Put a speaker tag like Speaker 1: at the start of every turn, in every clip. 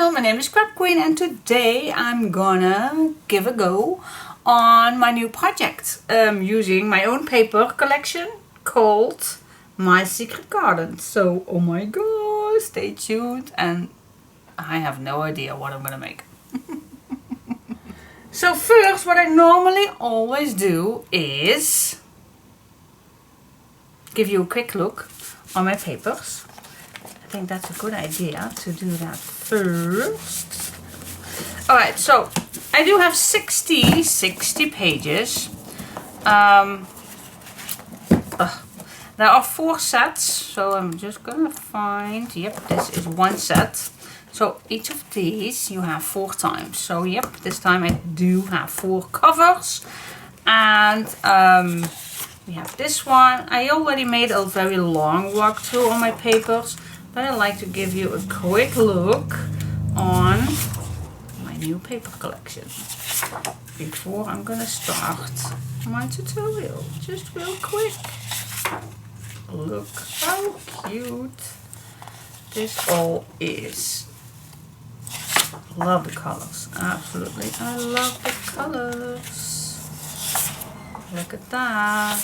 Speaker 1: Hello, my name is Scrapqueen and today I'm gonna give a go on my new project using my own paper collection called My Secret Garden. So, oh my god, stay tuned and I have no idea what I'm gonna make. So first, what I normally always do is give you a quick look on my papers. I think that's a good idea to do that first. Alright, so I do have 60 pages. There are 4 sets, so I'm just gonna find, yep, this is one set. So each of these you have 4 times. So yep, this time I do have 4 covers. And we have this one. I already made a very long walkthrough on my papers, but I'd like to give you a quick look on my new paper collection before I'm gonna start my tutorial. Just real quick. Look how cute this all is. Love the colors, absolutely. I love the colors. Look at that.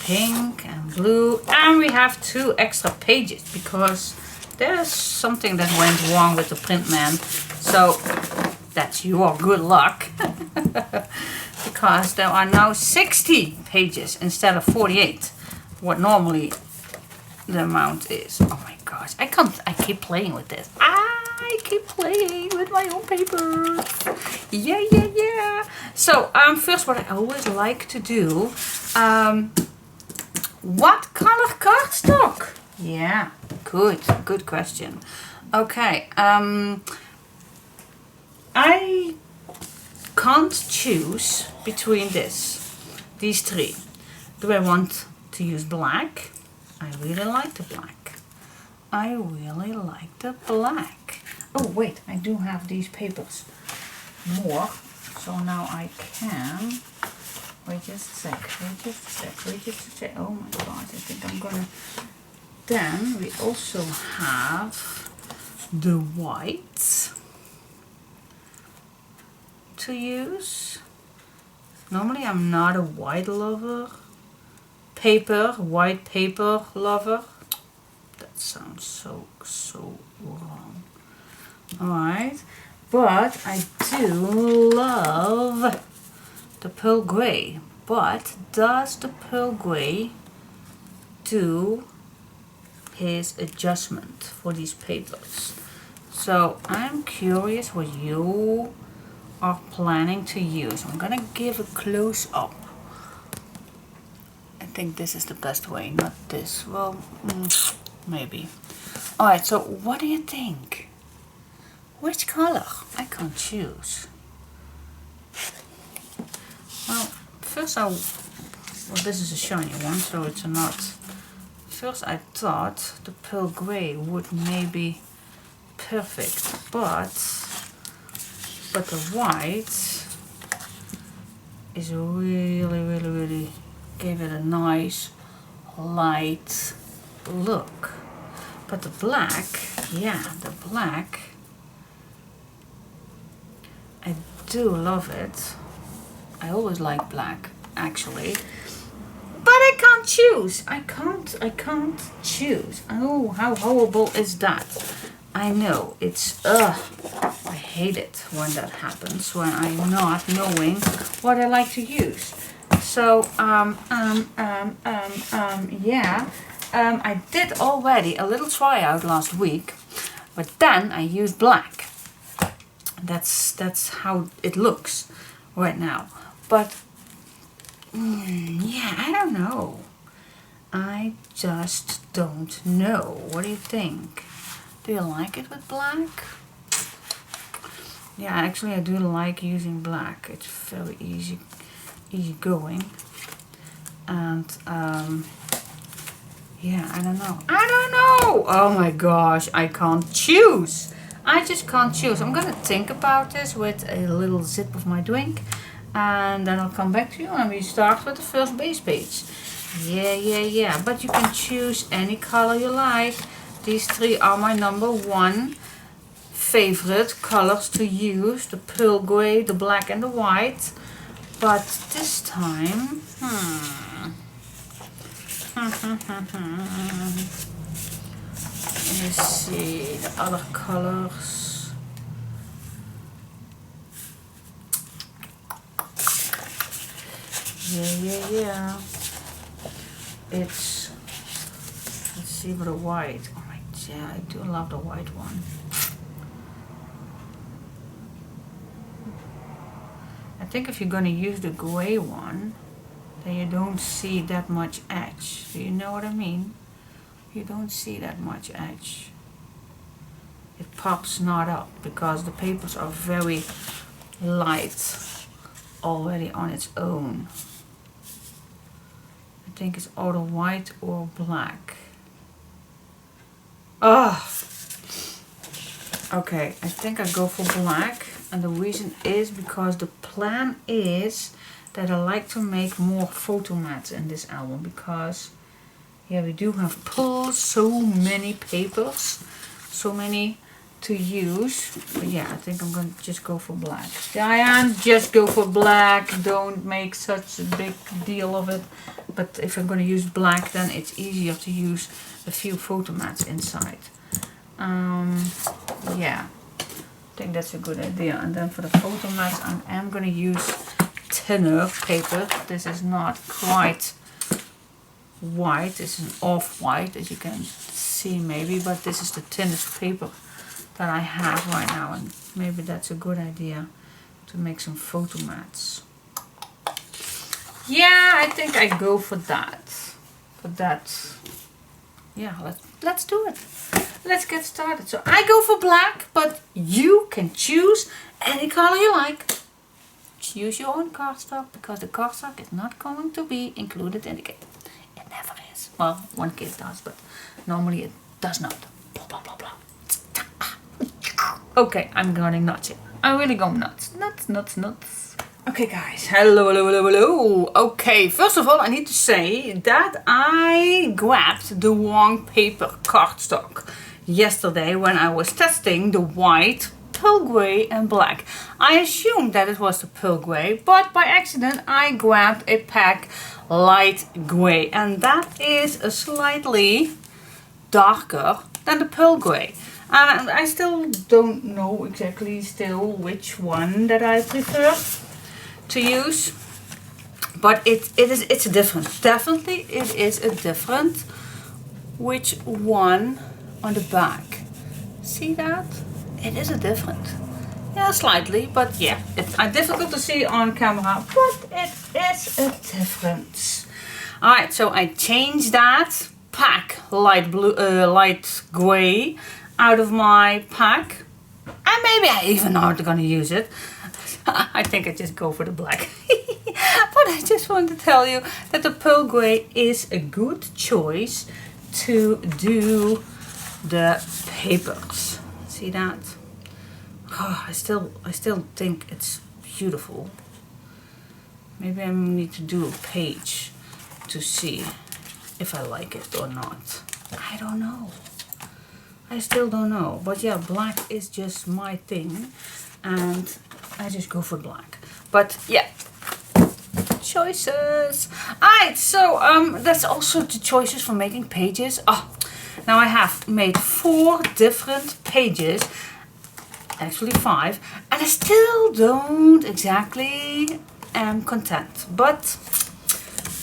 Speaker 1: Pink and blue, and we have 2 extra pages because there's something that went wrong with the print man. So that's your good luck. Because there are now 60 pages instead of 48, what normally the amount is. Oh my gosh, I keep playing with this. I keep playing with my own paper. Yeah. So first, what I always like to do, what color cardstock? Yeah, good question. Okay, I can't choose between these 3. Do I want to use black? I really like the black. I really like the black. Oh wait, I do have these papers more, so now I can. Wait just a sec. Oh my god, I think I'm gonna. Then we also have the white to use. Normally I'm not a white lover. White paper lover. That sounds so wrong. Alright, but I do love the pearl gray. But does the pearl gray do his adjustment for these papers? So I'm curious what you are planning to use. I'm gonna give a close up. I think this is the best way, not this. Well, maybe. Alright, so what do you think? Which color? I can't choose. Well, first this is a shiny one, so it's not. First I thought the pearl gray would maybe perfect, but the white is really gave it a nice light look. But the black, yeah, the black, I do love it. I always like black, actually. But I can't choose. I can't choose. Oh, how horrible is that? I know, it's, I hate it when that happens, when I'm not knowing what I like to use. So, yeah, I did already a little tryout last week, but then I used black. That's how it looks right now. But, yeah, I don't know. I just don't know. What do you think? Do you like it with black? Yeah, actually I do like using black. It's very easy going. And yeah, I don't know. Oh my gosh, I can't choose. I just can't choose. I'm gonna think about this with a little sip of my drink, and then I'll come back to you and we start with the first base page. Yeah, but you can choose any color you like. These 3 are my number 1 favorite colors to use, the pearl gray, the black and the white. But this time, let me see the other colors. Yeah. It's, let's see for the white. Oh my, yeah, I do love the white one. I think if you're going to use the gray one, then you don't see that much edge. Do you know what I mean? You don't see that much edge. It pops not up because the papers are very light already on its own. I think it's either white or black. Okay, I think I go for black, and the reason is because the plan is that I like to make more photo mats in this album, because yeah, we do have so many papers, so many to use. But yeah, I think I'm going to just go for black. Diane, just go for black. Don't make such a big deal of it. But if I'm going to use black, then it's easier to use a few photo mats inside. Yeah, I think that's a good idea. And then for the photo mats, I am going to use thinner paper. This is not quite white. This is an off-white, as you can see maybe, but this is the thinnest paper that I have right now, and maybe that's a good idea to make some photo mats. Yeah, I think I go for that. Yeah, let's do it. Let's get started. So I go for black, but you can choose any color you like. Choose your own cardstock, because the cardstock is not going to be included in the kit. It never is. Well, one kit does, but normally it does not. Blah, blah, blah, blah. Okay, I'm going nuts here. I'm really going nuts. Nuts. Okay guys, hello. Okay, first of all I need to say that I grabbed the wrong paper cardstock yesterday when I was testing the white, pearl gray and black. I assumed that it was the pearl gray, but by accident I grabbed a pack light gray, and that is a slightly darker than the pearl gray. And I still don't know exactly still which one that I prefer to use, but it's a different. Definitely it is a different which one on the back. See that? It is a different. Yeah, slightly, but yeah, it's difficult to see on camera, but it is a difference. Alright, so I changed that pack light blue, light gray out of my pack, and maybe I even aren't gonna use it. I think I just go for the black. But I just want to tell you that the pearl gray is a good choice to do the papers. See that? Oh, I still think it's beautiful. Maybe I need to do a page to see if I like it or not. I don't know. I still don't know. But yeah, black is just my thing, and I just go for black. But yeah, choices. Alright, so that's also the choices for making pages. Oh, now I have made 4 different pages, actually 5, and I still don't exactly am content. But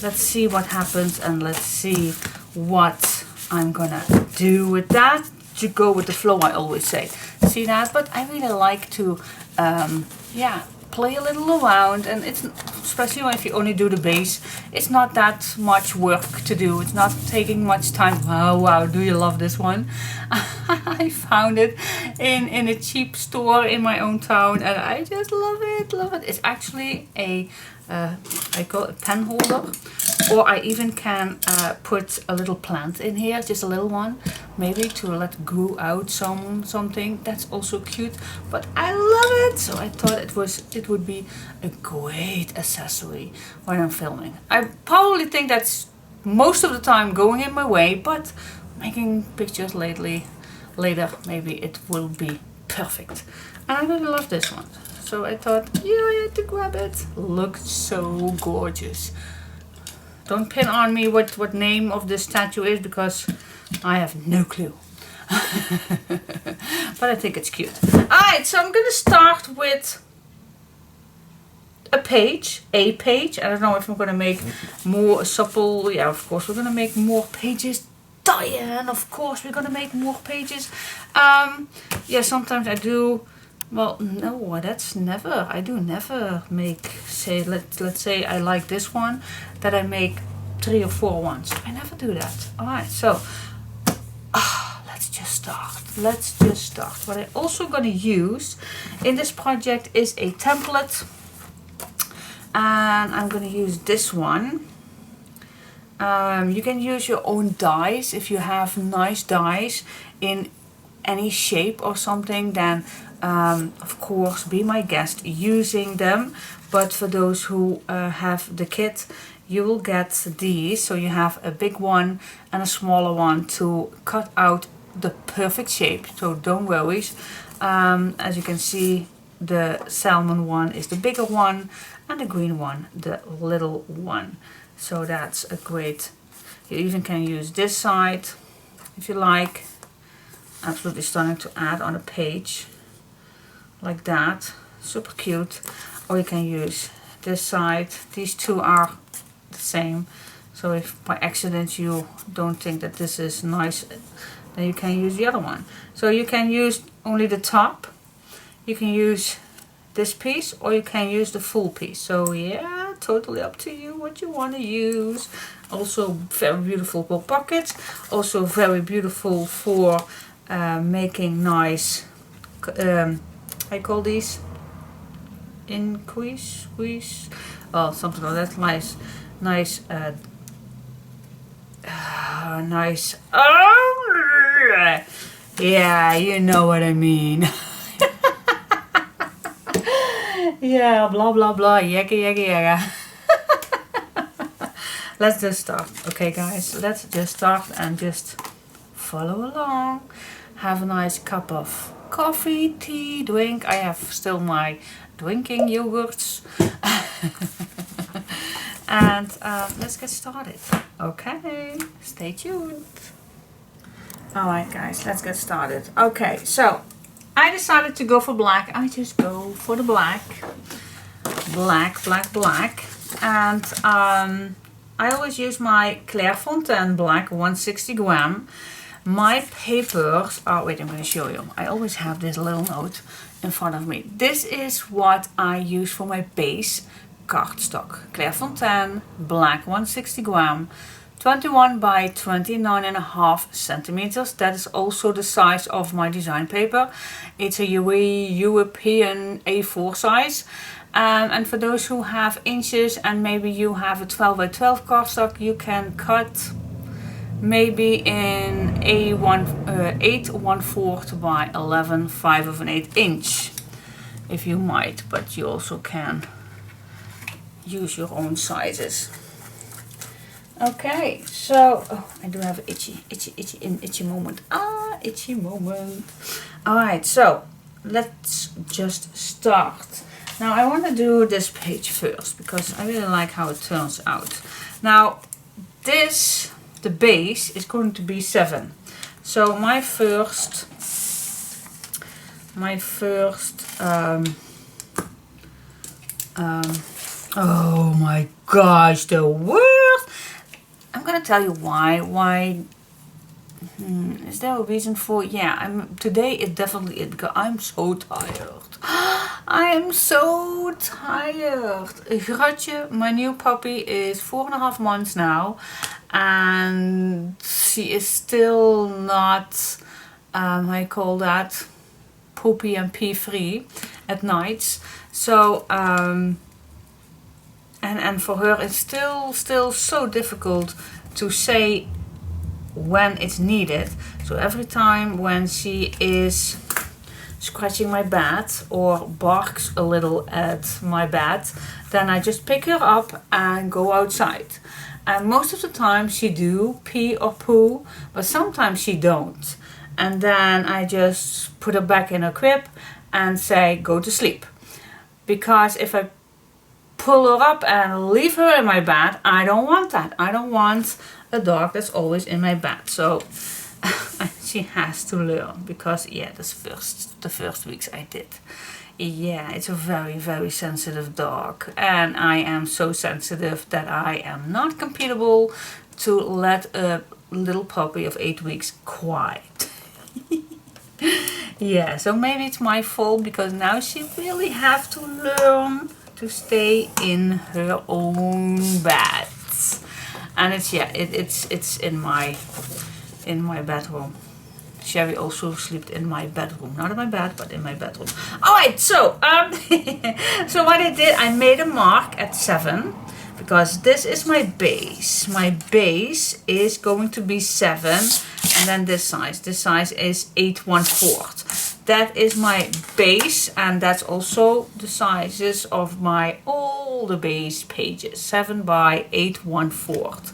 Speaker 1: let's see what happens, and let's see what I'm gonna do with that. To go with the flow, I always say. See that? But I really like to yeah, play a little around, and it's especially if you only do the base, it's not that much work to do. It's not taking much time. Wow, do you love this one? I found it in a cheap store in my own town, and I just love it. It's actually a I call it a pen holder, or I even can put a little plant in here, just a little one, maybe to let grow out something. That's also cute, but I love it, so I thought it would be a great accessory when I'm filming. I probably think that's most of the time going in my way, but making pictures later maybe it will be perfect. And I really love this one. So I thought, yeah, I had to grab it. Looks so gorgeous. Don't pin on me what name of this statue is, because I have no clue. But I think it's cute. Alright, so I'm gonna start with a page. I don't know if I'm gonna make more supple. Yeah, of course we're gonna make more pages. Diane, of course we're gonna make more pages. Yeah, sometimes I do. Well, no, that's never. I do never make, say, let's say I like this one, that I make 3 or 4 ones. I never do that. Alright, so let's just start. What I'm also going to use in this project is a template. And I'm going to use this one. You can use your own dies. If you have nice dies in any shape or something, then of course be my guest using them. But for those who have the kit, you will get these. So you have a big one and a smaller one to cut out the perfect shape. So don't worry. As you can see, the salmon one is the bigger one and the green one the little one. So that's a great. You even can use this side if you like. Absolutely stunning to add on a page like that. Super cute. Or you can use this side. These two are the same. So if by accident you don't think that this is nice, then you can use the other one. So you can use only the top. You can use this piece, or you can use the full piece. So yeah, totally up to you what you want to use. Also very beautiful for pockets. Also very beautiful for making nice, I call these squeeze, oh, something like that. Nice, nice. Yeah, you know what I mean. Yeah, blah blah blah, yakka. Let's just start. Okay guys, let's just start and just follow along. Have a nice cup of coffee, tea, drink. I have still my drinking yogurts. And let's get started. Okay, stay tuned. Alright guys, let's get started. Okay, so I decided to go for black. I just go for the black. Black. And I always use my Clairefontaine black 160 gram. My papers are, wait, I'm going to show you. I always have this little note in front of me. This is what I use for my base cardstock. Clairefontaine black 160 gram. 21 by 29.5 centimeters. That is also the size of my design paper. It's a European A4 size. And for those who have inches and maybe you have a 12 by 12 cardstock, you can cut maybe in A1 8 1/4 by 11 5/8 inch, if you might, but you also can use your own sizes. Okay, so I do have an itchy moment. Itchy moment. Alright, so let's just start. Now I want to do this page first because I really like how it turns out. Now this, the base, is going to be 7. So my first oh my gosh, the worst. I'm gonna tell you why. Is there a reason for? Yeah, today it definitely is because I'm so tired. I am so tired. Gratje, my new puppy, is 4.5 months now, and she is still not, how you call that, poopy and pee free at nights. So and for her it's still so difficult to say when it's needed. So every time when she is scratching my bed or barks a little at my bed, then I just pick her up and go outside. And most of the time she do pee or poo, but sometimes she don't. and then I just put her back in her crib and say go to sleep. Because if I pull her up and leave her in my bed, I don't want that. I don't want a dog that's always in my bed. So she has to learn, because yeah, the first weeks I did. Yeah, it's a very, very sensitive dog, and I am so sensitive that I am not compatible to let a little puppy of 8 weeks quiet. Yeah, so maybe it's my fault, because now she really have to learn to stay in her own bed. And it's, yeah, it's in my bedroom. Sherry also slept in my bedroom, not in my bed, but in my bedroom. All right, so so what I did, I made a mark at 7, because this is my base. My base is going to be 7, and then this size. This size is 8 1/4. That is my base, and that's also the sizes of my all the base pages. 7 by 8 1/4.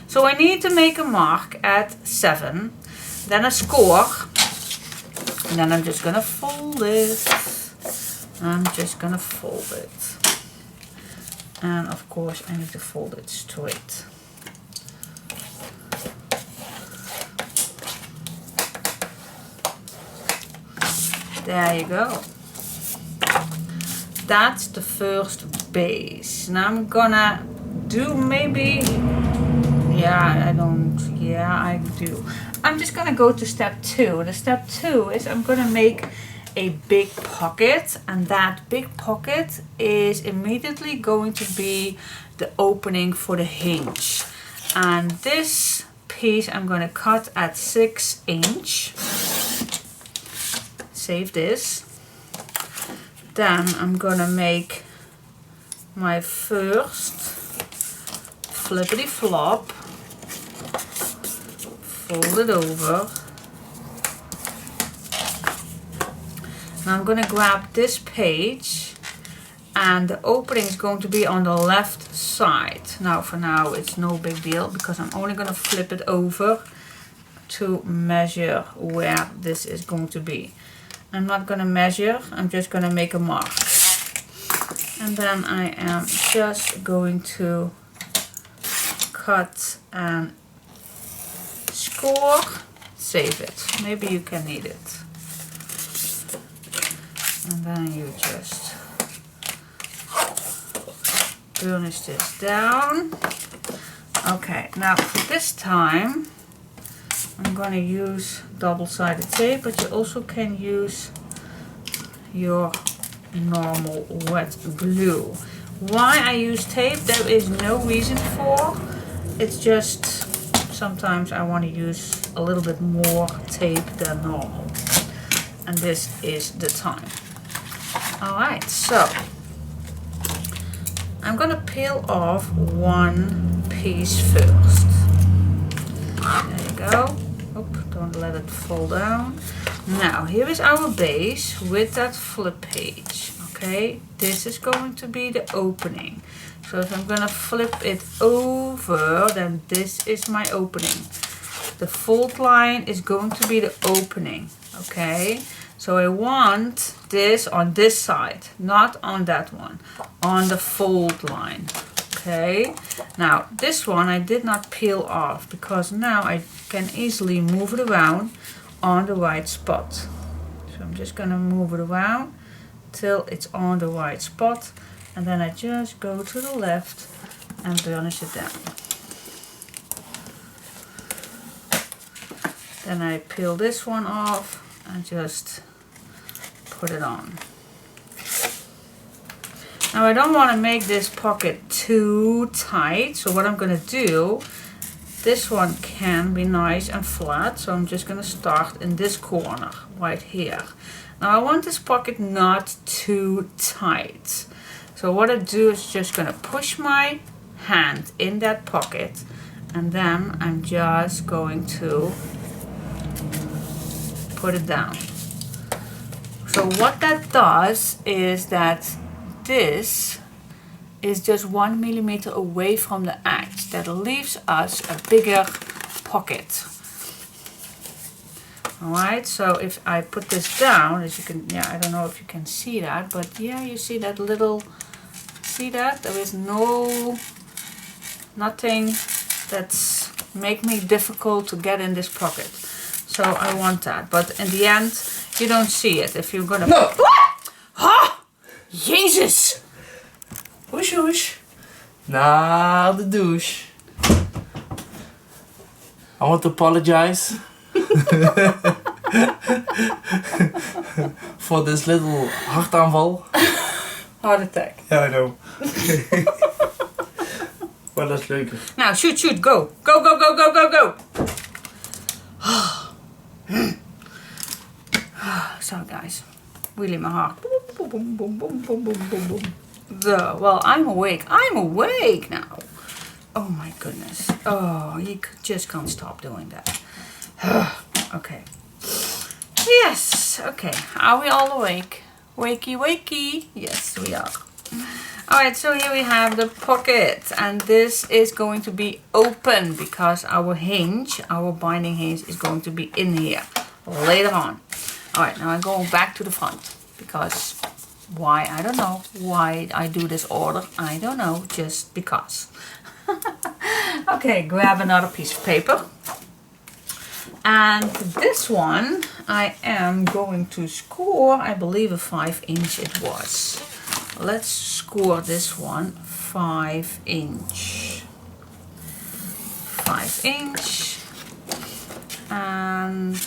Speaker 1: So I need to make a mark at 7. Then a score, and then I'm just gonna fold it. I'm just gonna fold it. And of course I need to fold it straight. There you go. That's the first base. Now I'm gonna do maybe, I do. I'm just gonna go to step 2. The step 2 is I'm gonna make a big pocket, and that big pocket is immediately going to be the opening for the hinge. And this piece I'm gonna cut at 6 inch. Save this. Then I'm gonna make my first flippity flop. Fold it over. Now I'm going to grab this page, and the opening is going to be on the left side. Now for now it's no big deal, because I'm only going to flip it over to measure where this is going to be. I'm not going to measure, I'm just going to make a mark. And then I am just going to cut and score, save it. Maybe you can need it. And then you just burnish this down. Okay, now for this time I'm going to use double-sided tape, but you also can use your normal wet glue. Why I use tape, there is no reason for. It's just sometimes I want to use a little bit more tape than normal, and this is the time. Alright, so I'm gonna peel off one piece first. There you go. Oop, don't let it fall down. Now here is our base with that flip page. Okay, this is going to be the opening. So if I'm gonna flip it over, then this is my opening. The fold line is going to be the opening. Okay, so I want this on this side, not on that one, on the fold line. Okay, now this one I did not peel off, because now I can easily move it around on the right spot. So I'm just gonna move it around till it's on the right spot, and then I just go to the left and burnish it down. Then I peel this one off and just put it on. Now I don't want to make this pocket too tight, so what I'm going to do, this one can be nice and flat, so I'm just going to start in this corner right here. Now I want this pocket not too tight, so what I do is just going to push my hand in that pocket, and then I'm just going to put it down. So what that does is that this is just 1 millimeter away from the edge. That leaves us a bigger pocket. Alright, so if I put this down, as you can, yeah, I don't know if you can see that, but yeah, you see that little, see that? There is nothing that's make me difficult to get in this pocket. So I want that, but in the end, you don't see it if you're gonna...
Speaker 2: No!
Speaker 1: Ah! Jezus!
Speaker 2: Hoes, hoes. Naar de douche. I want to apologize for this little hartaanval.
Speaker 1: Heart attack.
Speaker 2: Ja, I know. Maar dat is leuker.
Speaker 1: Now shoot, shoot, go. Go, go, go, go, go, go. Sorry guys. Really my heart. Boom, boom, boom, boom, boom, boom, boom, boom. Well, I'm awake. I'm awake now. Oh my goodness. Oh, you just can't stop doing that. Okay. Yes. Okay. Are we all awake? Wakey, wakey. Yes, we are. Alright, so here we have the pocket. And this is going to be open because our hinge, our binding hinge, is going to be in here later on. Alright, now I'm going back to the front. Because why? I don't know. Why I do this order? I don't know. Just because. Okay, grab another piece of paper. And this one I am going to score, I believe a 5" it was. Let's score this one 5". 5". And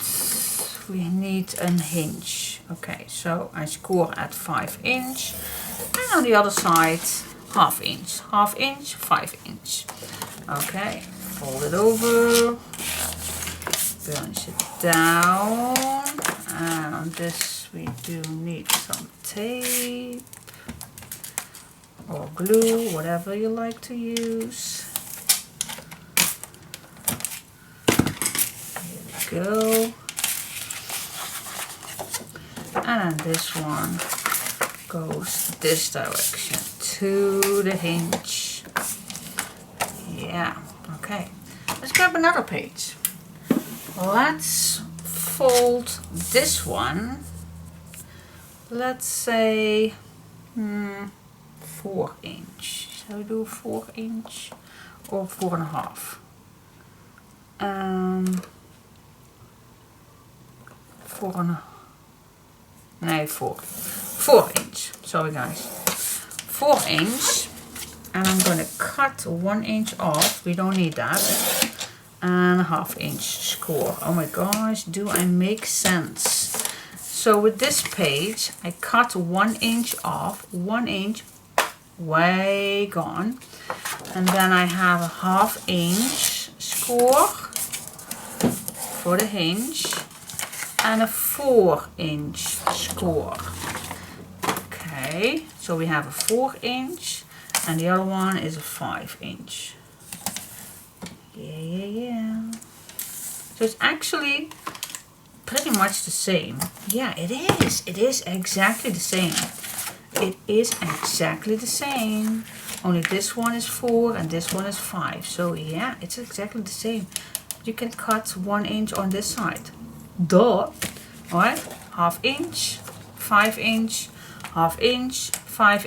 Speaker 1: we need a hinge. Okay, so I score at 5". And on the other side, 1/2". 1/2", 5". Okay, fold it over, bunch it down, and on this we do need some tape or glue, whatever you like to use. Here we go. And then this one goes this direction to the hinge. Yeah, okay. Let's grab another page. Let's fold this one. Let's say 4". Shall we do 4" or 4.5? 4.5. Nee, 4". 4". Sorry guys. 4". And I'm going to cut 1" off. We don't need that. And a 1/2" score. Oh my gosh, do I make sense? So with this page, I cut 1" off. 1" way gone. And then I have a 1/2" score for the hinge. And a 4" score. Okay, so we have a 4". And the other one is a 5". Yeah. So it's actually pretty much the same. Yeah, it is. It is exactly the same. It is exactly the same. Only this one is 4 and this one is 5. So yeah, it's exactly the same. You can cut 1" on this side. Duh. Alright, 1/2", 5". 1/2", 5".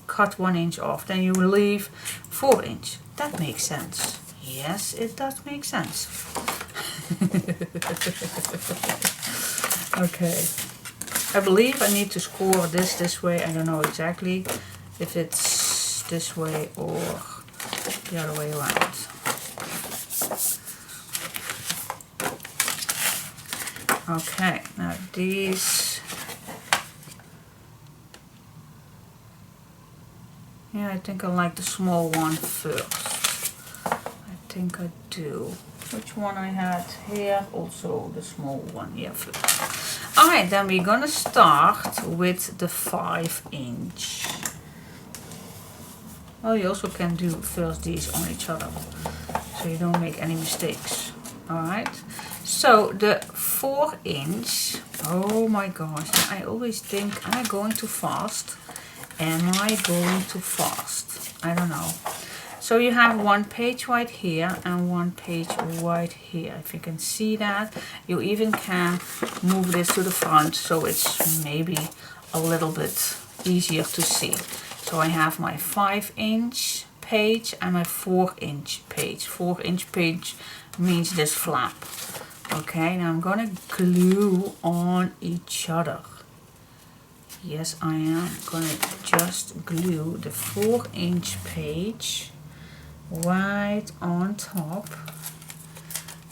Speaker 1: Cut 1" off. Then you will leave 4". That makes sense. Yes, it does make sense. Okay. I believe I need to score this way. I don't know exactly if it's this way or the other way around. Okay, now these... Yeah, I think I like the small one first. I think I do. Which one I had here? Also the small one. Yeah, first. Alright, then we're gonna start with the 5". Well, you also can do first these on each other, so you don't make any mistakes. Alright, so the 4". Oh my gosh, I always think, am I going too fast? Am I going too fast? I don't know. So you have one page right here and one page right here. If you can see that, you even can move this to the front so it's maybe a little bit easier to see. So I have my 5-inch page and my 4-inch page. 4-inch page means this flap. Okay, now I'm gonna glue on each other. Yes, I am gonna just glue the 4-inch page right on top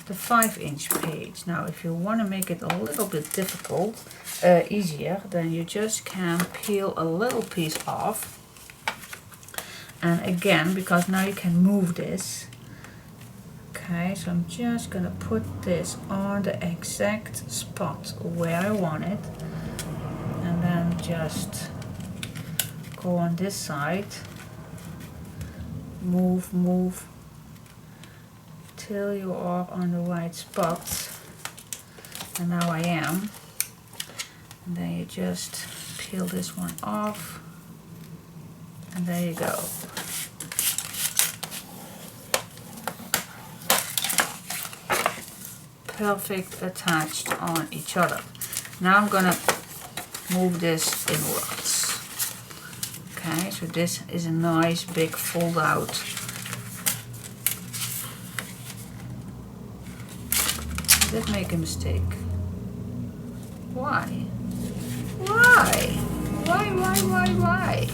Speaker 1: the 5-inch page. Now if you want to make it a little bit difficult, easier, then you just can peel a little piece off. And again, because now you can move this. Okay, so I'm just gonna put this on the exact spot where I want it. And then just go on this side. Move till you are on the right spot. And now I am. And then you just peel this one off. And there you go. Perfect attached on each other. Now I'm gonna move this inwards. Okay, so this is a nice big fold out. I did make a mistake. Why? Why? Why?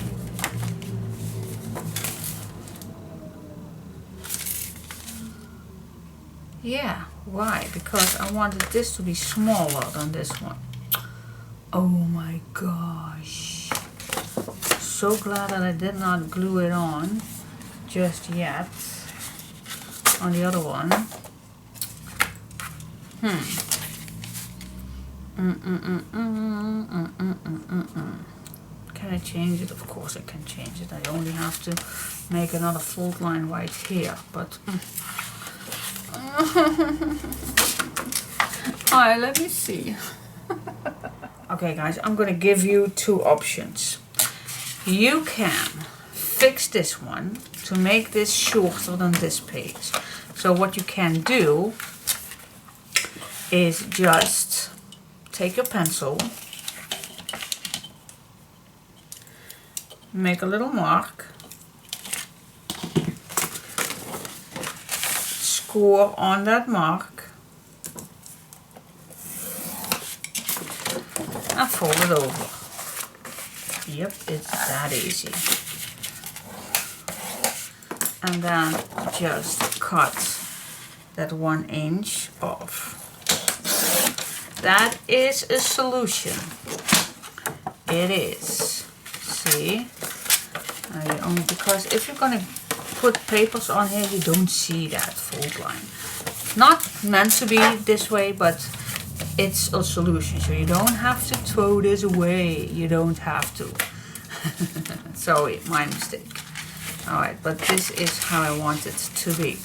Speaker 1: Yeah, why? Because I wanted this to be smaller than this one. Oh my gosh. So glad that I did not glue it on just yet on the other one. Can I change it? Of course I can change it. I only have to make another fold line right here, but alright, let me see. Okay guys, I'm gonna give you two options. You can fix this one to make this shorter than this page. So what you can do is just take your pencil, make a little mark, score on that mark, and fold it over. Yep, it's that easy. And then just cut that 1 inch off. That is a solution. It is. See? Only because if you're gonna put papers on here, you don't see that fold line. Not meant to be this way, but it's a solution. So you don't have to throw this away. You don't have to. Sorry, my mistake. Alright, but this is how I want it to be.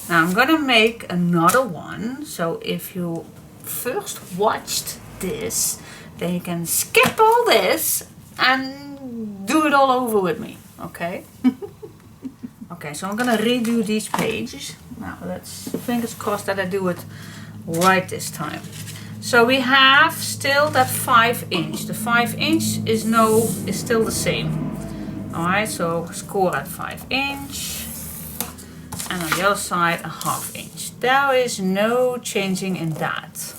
Speaker 1: Now I'm gonna make another one. So if you first watched this, then you can skip all this and do it all over with me. Okay? Okay, so I'm gonna redo these pages. Now let's fingers crossed that I do it right this time. So we have still that 5 inch. The 5 inch is still the same. Alright, so score at 5 inch. And on the other side a 1/2 inch. There is no changing in that.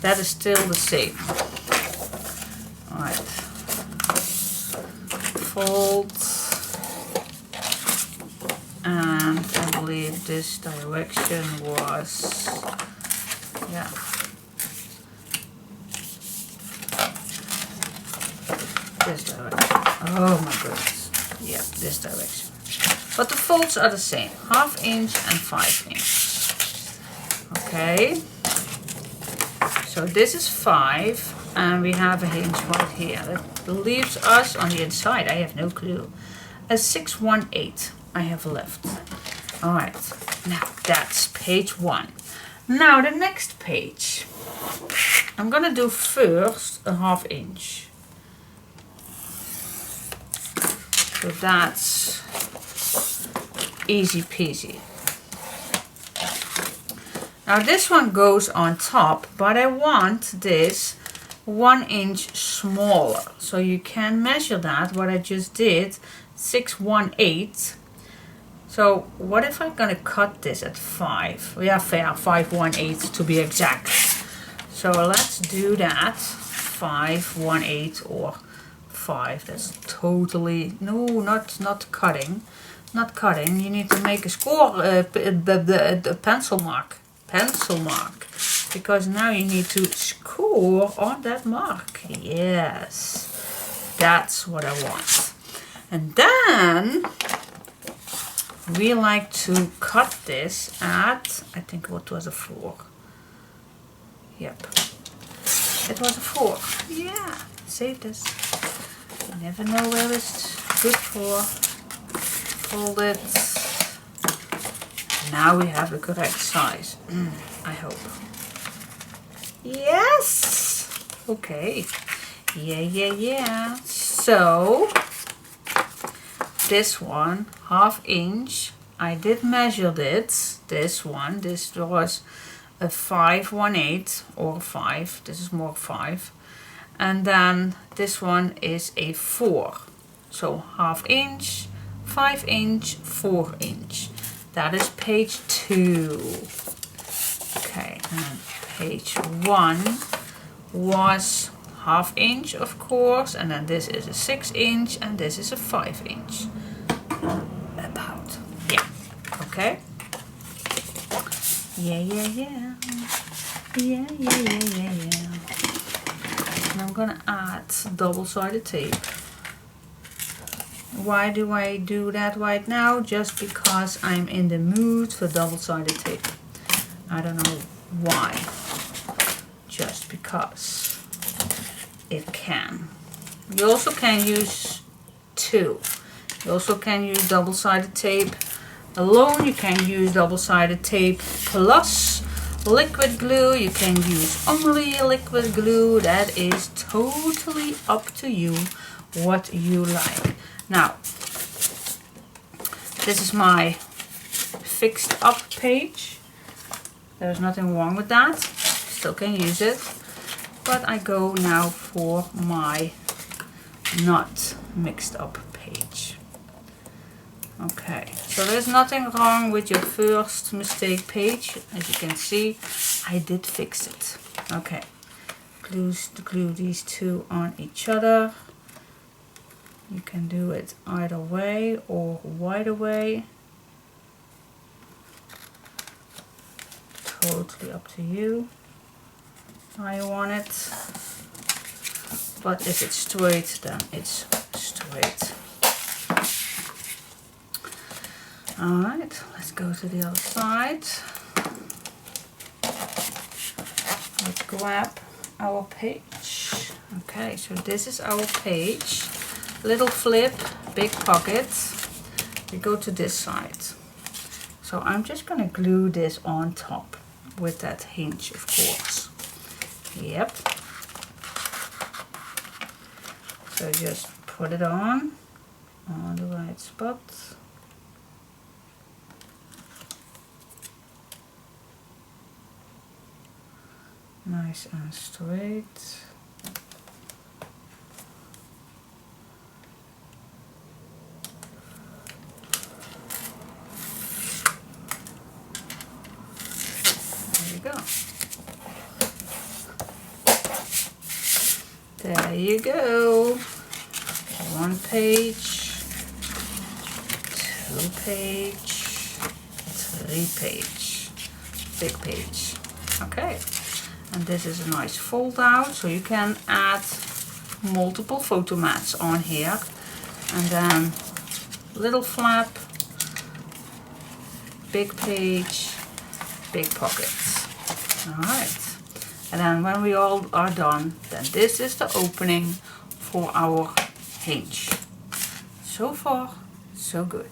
Speaker 1: That is still the same. Alright. Fold. And I believe this direction was, yeah. This direction. Oh my goodness. Yeah, this direction. But the folds are the same. 1/2 inch and 5 inch. Okay. So this is 5 and we have a hinge right here. That leaves us on the inside, I have no clue, a 618 I have left. Alright, now that's page 1. Now the next page, I'm gonna do first a 1/2 inch. So that's easy peasy. Now this one goes on top, but I want this 1 inch smaller. So you can measure that, what I just did, 6/1/8. So what if I'm gonna cut this at 5? Yeah, fair, 5/1/8 to be exact. So let's do that, 5/1/8 or 5. That's totally, no, not cutting. Not cutting, you need to make a score, the pencil mark. Pencil mark. Because now you need to score on that mark. Yes. That's what I want. And then we like to cut this at, I think what was a 4. Yep. It was a 4. Yeah. Save this. You never know where it's good for. Fold it. Now we have the correct size. I hope. Yes! Okay. Yeah. So, this one, 1/2 inch. I did measure it. This one, this was a 5/1/8 or 5. This is more 5. And then this one is a 4. So 1/2 inch, 5 inch, 4 inch. That is page 2. Okay, and then page 1 was 1/2 inch, of course, and then this is a 6 inch and this is a 5 inch. About, yeah, okay. Yeah. And I'm gonna add double-sided tape. Why do I do that right now? Just because I'm in the mood for double-sided tape. I don't know why. Just because it can. You also can use 2. You also can use double-sided tape alone. You can use double-sided tape plus liquid glue. You can use only liquid glue. That is totally up to you what you like. Now, this is my fixed up page. There's nothing wrong with that. Still can use it. But I go now for my not mixed up page. Okay, so there's nothing wrong with your first mistake page. As you can see, I did fix it. Okay, glue these two on each other. You can do it either way or right away. Totally up to you how you want it. But if it's straight, then it's straight. Alright, let's go to the other side. Let's grab our page. Okay, so this is our page. Little flip, big pocket. We go to this side. So I'm just gonna glue this on top with that hinge, of course. Yep. So just put it on the right spot. Nice and straight. There you go. 1 page, 2 page, 3 page, big page. Okay, and this is a nice fold out, so you can add multiple photo mats on here, and then little flap, big page, big pockets. All right. And then when we all are done, then this is the opening for our hinge. So far, so good.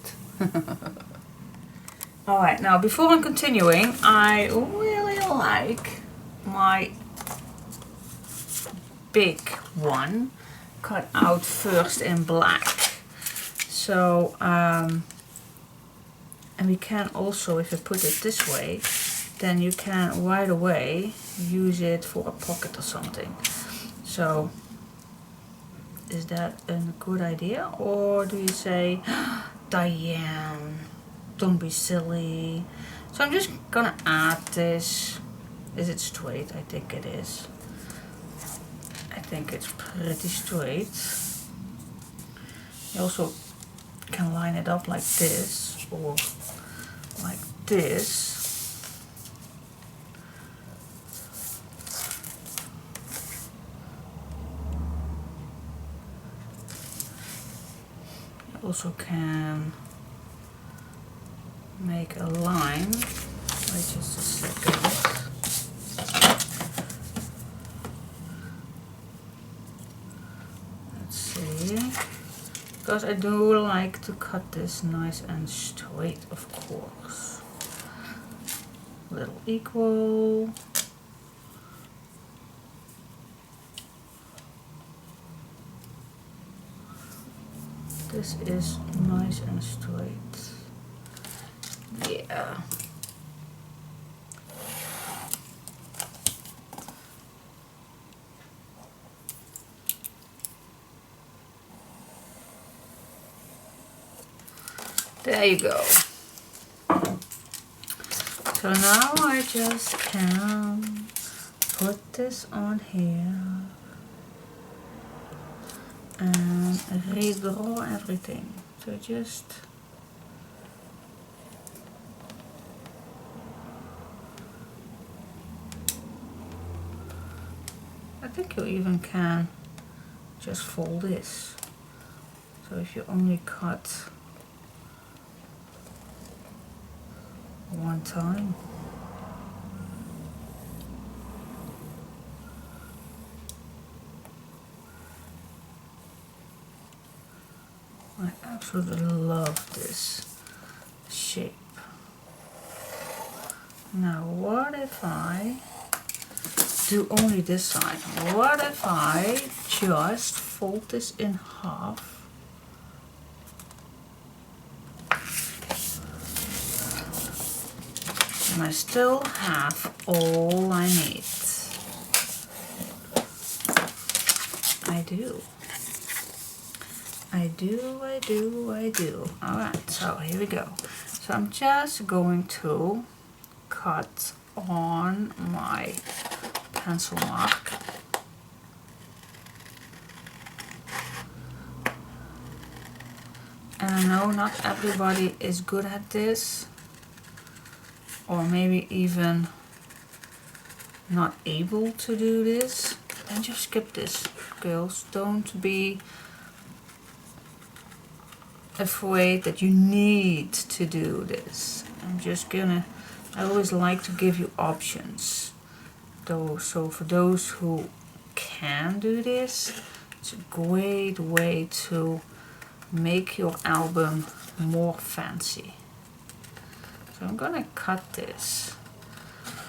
Speaker 1: Alright, now before I'm continuing, I really like my big one cut out first in black. So And we can also, if you put it this way, then you can right away use it for a pocket or something. So is that a good idea, or do you say, Diane, don't be silly? So I'm just gonna add this. Is it straight? I think it is. I think it's pretty straight. You also can line it up like this or like this. You also can make a line. Wait just a second. Let's see. Because I do like to cut this nice and straight, of course. Little equal. This is nice and straight. Yeah. There you go. So now I just can put this on here and redraw everything. So just I think you even can just fold this. So if you only cut one time, I absolutely love this shape. Now what if I do only this side? What if I just fold this in half and I still have all I need? I do. Alright, so here we go. So I'm just going to cut on my pencil mark. And I know not everybody is good at this, or maybe even not able to do this. Then just skip this, girls. Don't be afraid that you need to do this. I always like to give you options. So for those who can do this, it's a great way to make your album more fancy. So I'm gonna cut this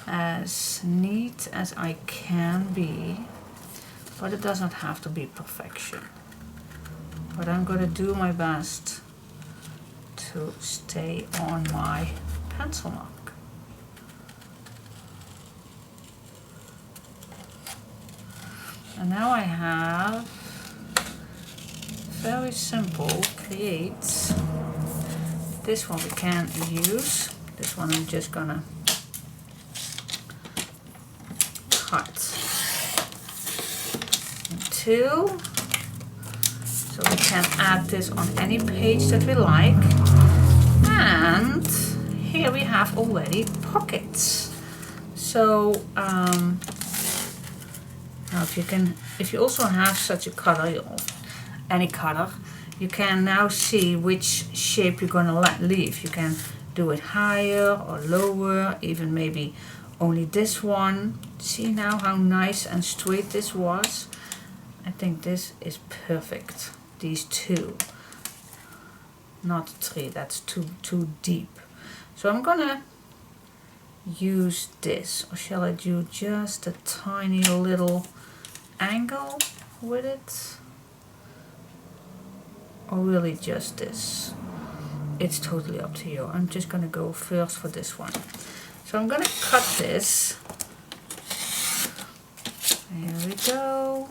Speaker 1: as neat as I can be, but it doesn't have to be perfection. But I'm gonna do my best to stay on my pencil mark. And now I have very simple creates. This one we can't use. This one I'm just gonna cut in two. So we can add this on any page that we like. And here we have already pockets. So now if you also have such a cutter, or any cutter, you can now see which shape you're gonna leave. You can do it higher or lower, even maybe only this one. See now how nice and straight this was? I think this is perfect. These two, not three, that's too deep. So I'm gonna use this, or shall I do just a tiny little angle with it, or really just this? it's totally up to you. I'm just gonna go first for this one. So I'm gonna cut this. There we go.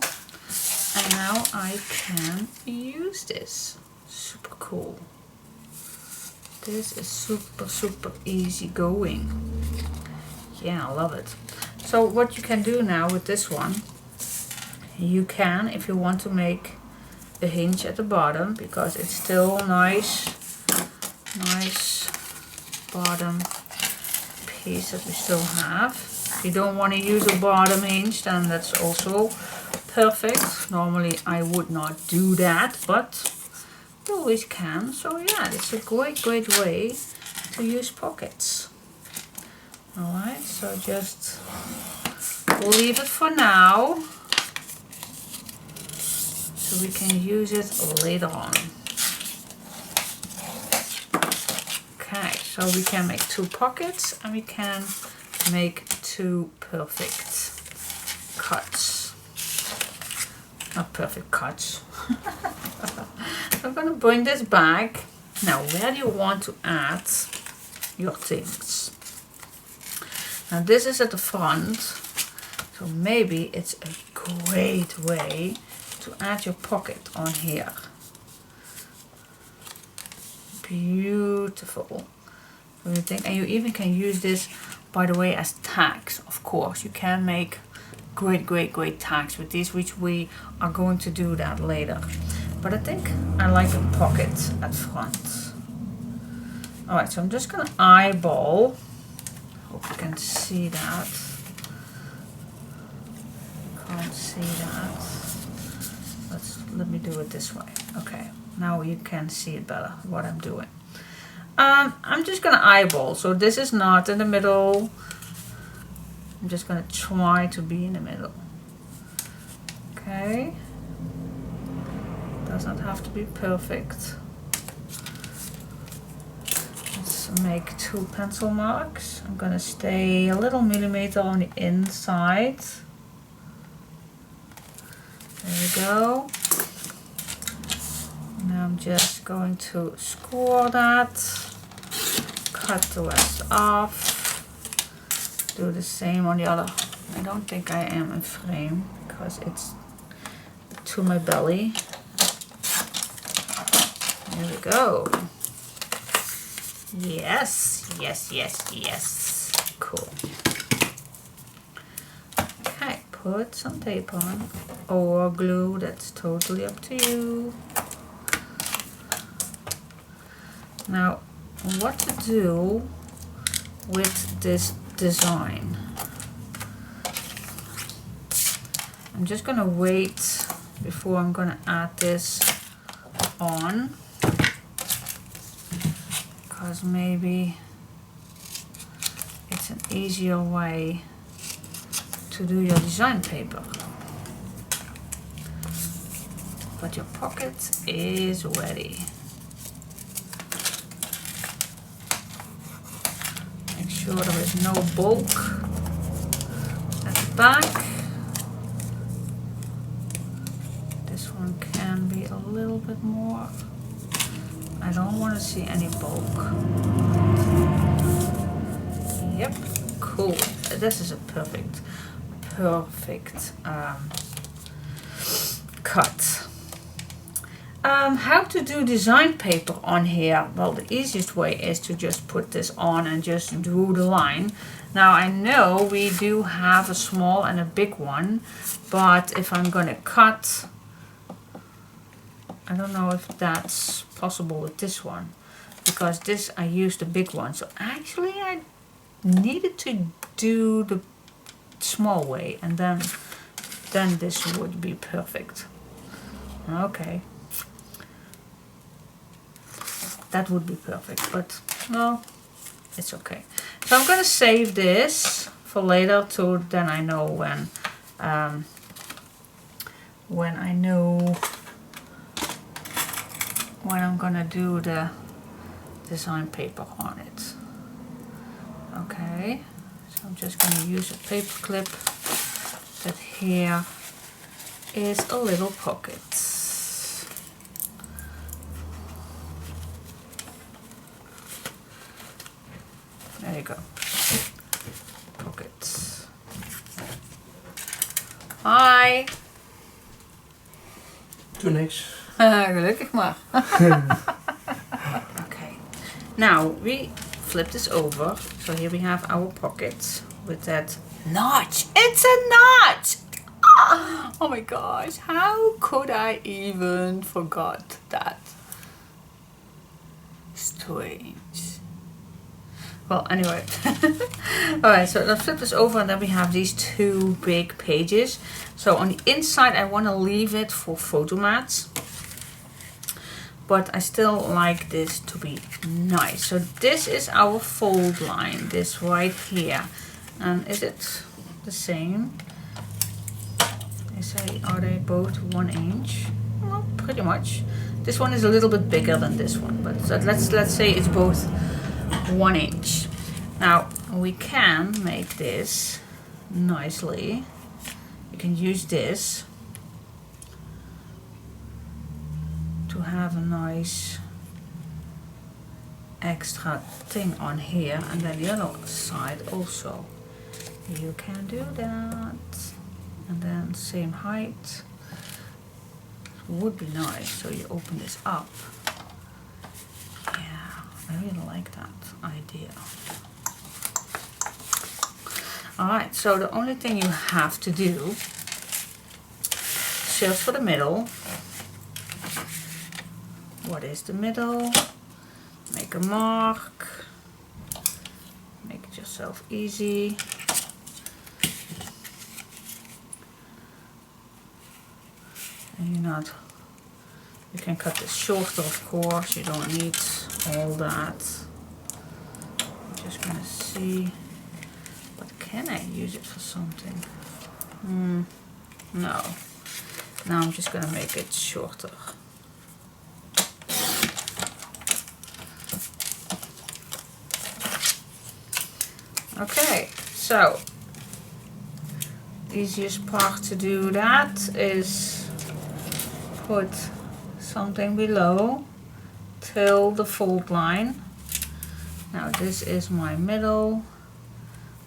Speaker 1: And now I can use this. Super cool. This is super easy going. Yeah, I love it. So what you can do now with this one, you can, if you want to make a hinge at the bottom, because it's still nice bottom piece that we still have. If you don't want to use a bottom hinge, then that's also perfect. Normally I would not do that, but you always can. So yeah, it's a great way to use pockets. Alright, so just leave it for now, so we can use it later on. Okay, so we can make 2 pockets and we can make 2 perfect cuts. Not perfect cuts. I'm gonna bring this back. Now, where do you want to add your things? Now this is at the front, so maybe it's a great way to add your pocket on here. Beautiful. What do you think? And you even can use this, by the way, as tags. Of course, you can make great tags with these, which we are going to do that later. But I think I like a pocket at front. Alright, so I'm just gonna eyeball. Hope you can see that. Can't see that. Let me do it this way. Okay, now you can see it better what I'm doing. I'm just gonna eyeball, so this is not in the middle. I'm just gonna try to be in the middle. Okay. Does not have to be perfect. Let's make 2 pencil marks. I'm gonna stay a little millimeter on the inside. There we go. Now I'm just going to score that, cut the rest off, do the same on the other. I don't think I am in frame because it's to my belly. There we go. Yes. Cool. Okay, put some tape on or glue, that's totally up to you. Now, what to do with this design? I'm just gonna wait before I'm gonna add this on, because maybe it's an easier way to do your design paper. But your pocket is ready. Make sure there is no bulk at the back. This one can be a little bit more. I don't want to see any bulk. Yep, cool. This is a perfect cut. How to do design paper on here? Well, the easiest way is to just put this on and just do the line. Now I know we do have a small and a big one, but if I'm gonna cut, I don't know if that's possible with this one, because this I used the big one. So actually I needed to do the small way, and then this would be perfect. Okay. That would be perfect, but no, it's okay. So I'm gonna save this for later, to then I know when I know when I'm gonna do the design paper on it. Okay, so I'm just gonna use a paper clip that here is a little pocket. you go. Pocket. Hi.
Speaker 2: Doe niks.
Speaker 1: Gelukkig maar. Okay. Now we flip this over. So here we have our pocket with that notch. It's a notch! Oh my gosh, how could I even forgot that? Strange. Well, anyway. Alright, so let's flip this over and then we have these two big pages. So on the inside I want to leave it for photo mats. But I still like this to be nice. So this is our fold line, this right here. And is it the same? Are they both 1 inch? Well, pretty much. This one is a little bit bigger than this one, but let's say it's both 1 inch. Now we can make this nicely. You can use this to have a nice extra thing on here, and then the other side also. You can do that. And then same height. Would be nice. So you open this up. Yeah, I really like that idea. Alright, so the only thing you have to do, search for the middle. What is the middle? Make a mark. Make it yourself easy. And you can cut this shorter, of course, you don't need all that. I'm just gonna see, but can I use it for something? No. Now I'm just gonna make it shorter. Okay, so easiest part to do that is put something below till the fold line. Now this is my middle.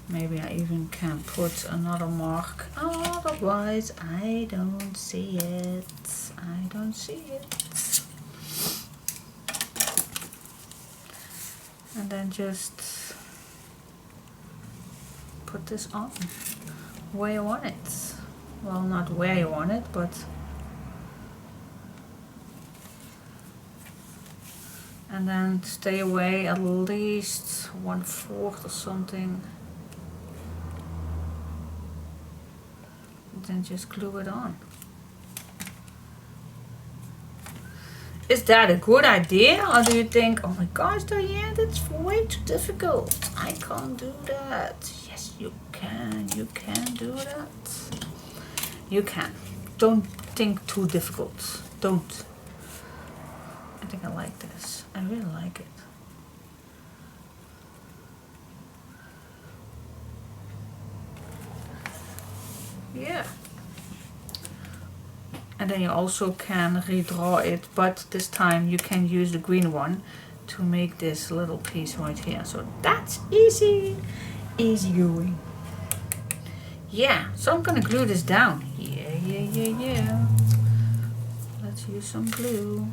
Speaker 1: Maybe I even can put another mark, otherwise I don't see it. I don't see it. And then just put this on where you want it. Well, not where you want it, but and then stay away at least 1/4 or something. And then just glue it on. Is that a good idea? Or do you think, oh my gosh, Diane, that's way too difficult. I can't do that. Yes, you can. You can do that. You can. Don't think too difficult. Don't. I think I like this. I really like it. Yeah. And then you also can redraw it, but this time you can use the green one to make this little piece right here. So that's easy. Easy going. Yeah, so I'm gonna glue this down. Yeah. Let's use some glue.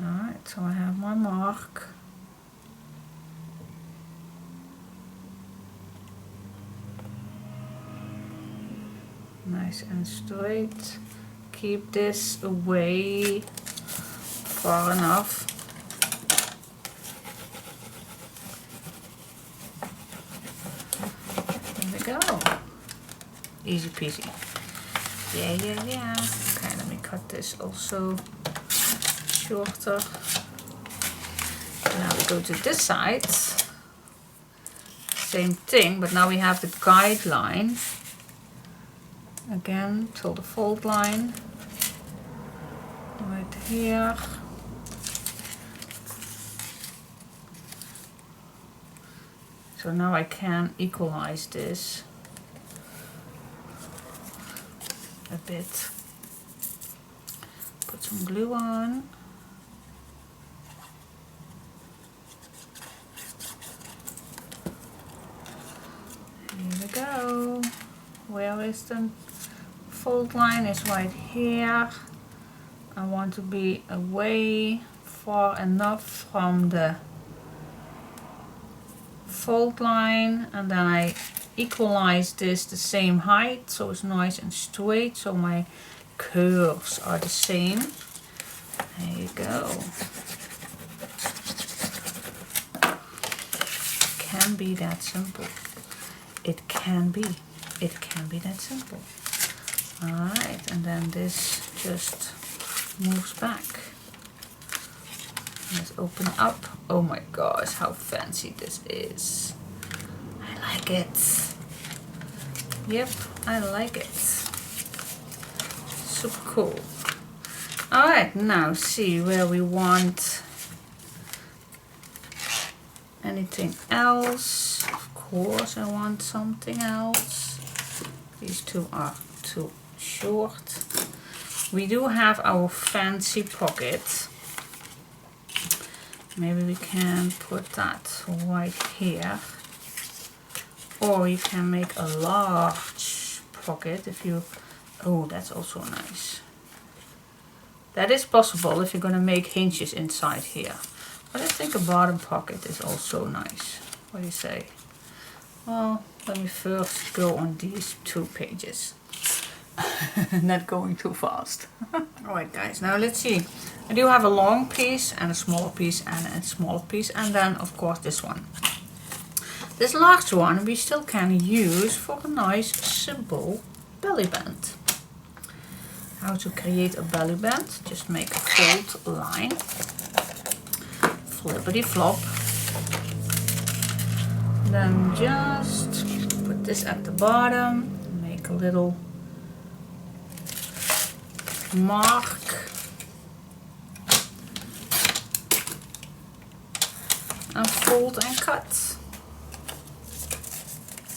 Speaker 1: Alright, so I have my mark. Nice and straight. Keep this away far enough. There we go. Easy peasy. Yeah. Okay, let me cut this also shorter. Now we go to this side. Same thing, but now we have the guideline. Again, till the fold line. Right here. So now I can equalize this a bit. Put some glue on. Here we go. Where is the fold line? Is right here. I want to be away far enough from the fold line, and then I equalize this the same height so it's nice and straight, so my curves are the same. There you go. Can be that simple. It can be. It can be that simple. Alright, and then this just moves back. Let's open up. Oh my gosh, how fancy this is. I like it. Yep, I like it. Super cool. Alright, now see where we want anything else. Of course I want something else. These two are too short. We do have our fancy pocket. Maybe we can put that right here. Or you can make a large pocket if you... Oh, that's also nice. That is possible if you're going to make hinges inside here. But I think a bottom pocket is also nice. What do you say? Well, let me first go on these 2 pages. Not going too fast. Alright guys, now let's see. I do have a long piece and a smaller piece and a smaller piece, and then of course this one. This last one we still can use for a nice simple belly band. How to create a belly band? Just make a fold line. Flippity flop. Then just put this at the bottom. Make a little mark. And fold and cut.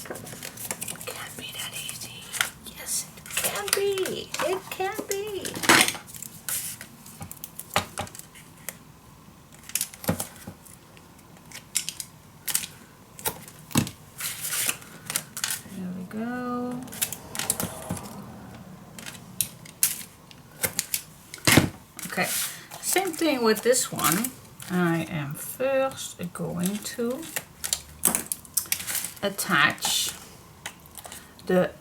Speaker 1: It can't be that easy. Yes, it can be. It can be. There we go. Okay, same thing with this one. I am first going to attach the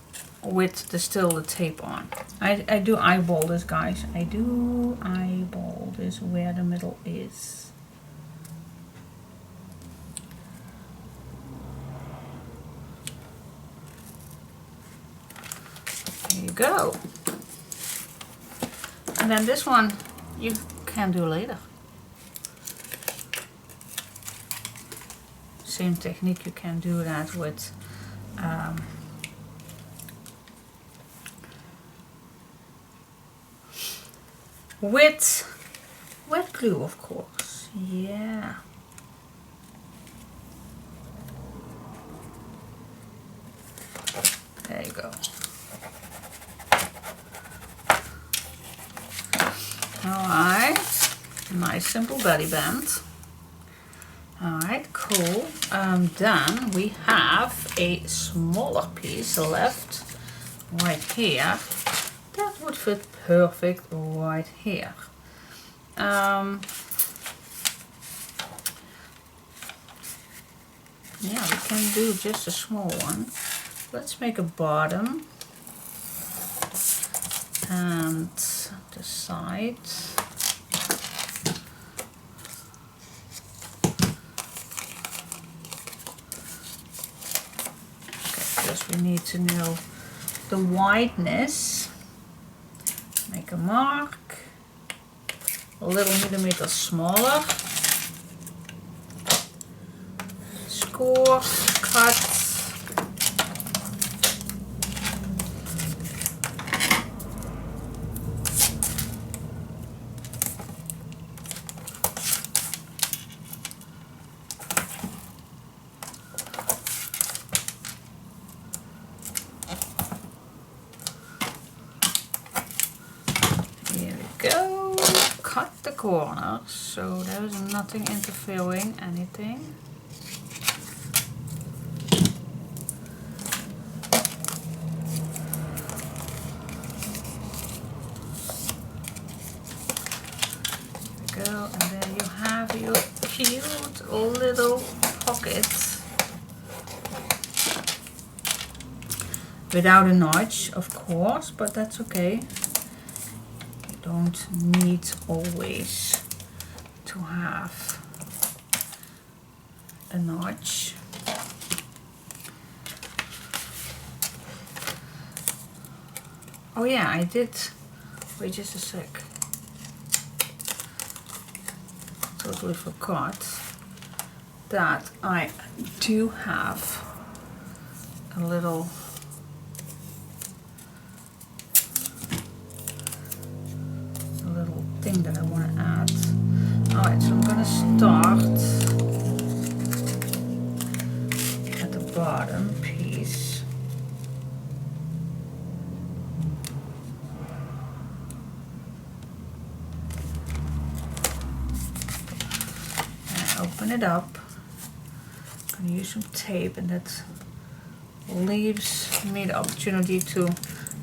Speaker 1: still the tape on. I do eyeball this, guys. I do eyeball this where the middle is. There you go. And then this one you can do later. Same technique, you can do that with wet glue, of course. Yeah. There you go. Alright, nice simple belly band. Alright, cool. Then we have a smaller piece left right here. That would fit perfect right here. Yeah, we can do just a small one. Let's make a bottom and the sides. We need to know the wideness. Make a mark, a little millimeter smaller. Score, cut. cut the corners so there's nothing interfering anything. There we go, and then you have your cute little pocket without a notch, of course, but that's okay. You don't need always to have a notch. Oh yeah, I did. Wait just a sec. Totally forgot that I do have a little thing that I want to add. Alright, so I'm gonna start at the bottom piece. And open it up. I'm gonna use some tape, and that leaves me the opportunity to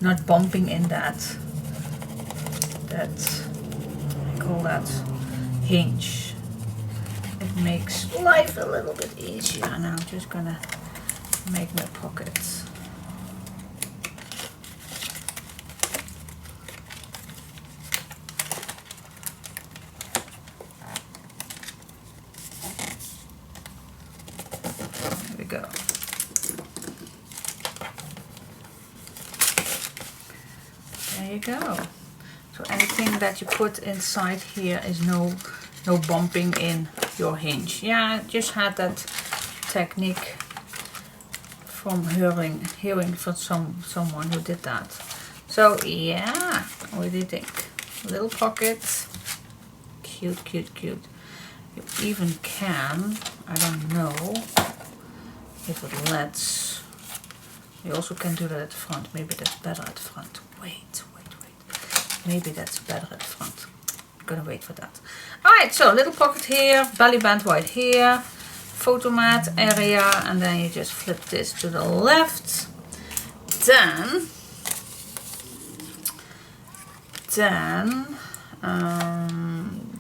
Speaker 1: not bumping in that call that hinge. It makes life a little bit easier. And I'm just gonna make my pockets. There we go. There you go. So anything that you put inside here is no bumping in your hinge. Yeah, I just had that technique from hearing from someone who did that. So yeah, what do you think? Little pocket, cute, cute, cute. You even can, I don't know if it lets. You also can do that at the front. Maybe that's better at the front. Wait. Maybe that's better at the front. I'm gonna wait for that. Alright, so little pocket here, belly band right here, photo mat area, and then you just flip this to the left. Then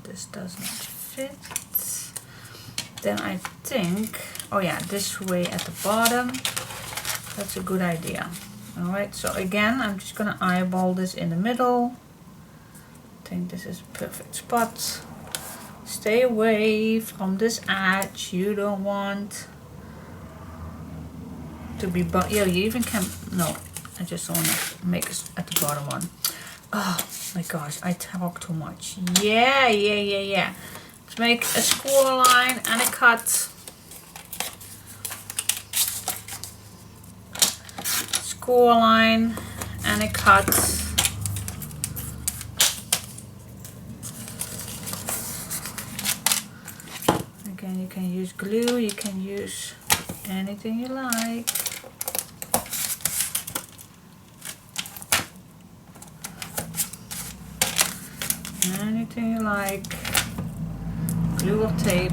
Speaker 1: this does not fit. Then I think, oh yeah, this way at the bottom. That's a good idea. Alright, so again, I'm just gonna eyeball this in the middle. I think this is a perfect spot. Stay away from this edge. You don't want to be, yeah, you even can, no, I just want to make it at the bottom one. Oh my gosh, I talk too much. Yeah. Let's make a score line and a cut. Score line and a cut. Again, you can use glue, you can use anything you like. Anything you like. Glue or tape.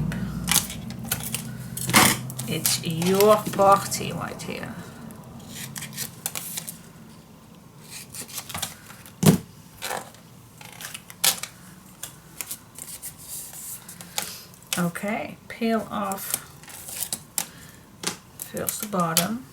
Speaker 1: It's your party right here. Okay, peel off first the bottom.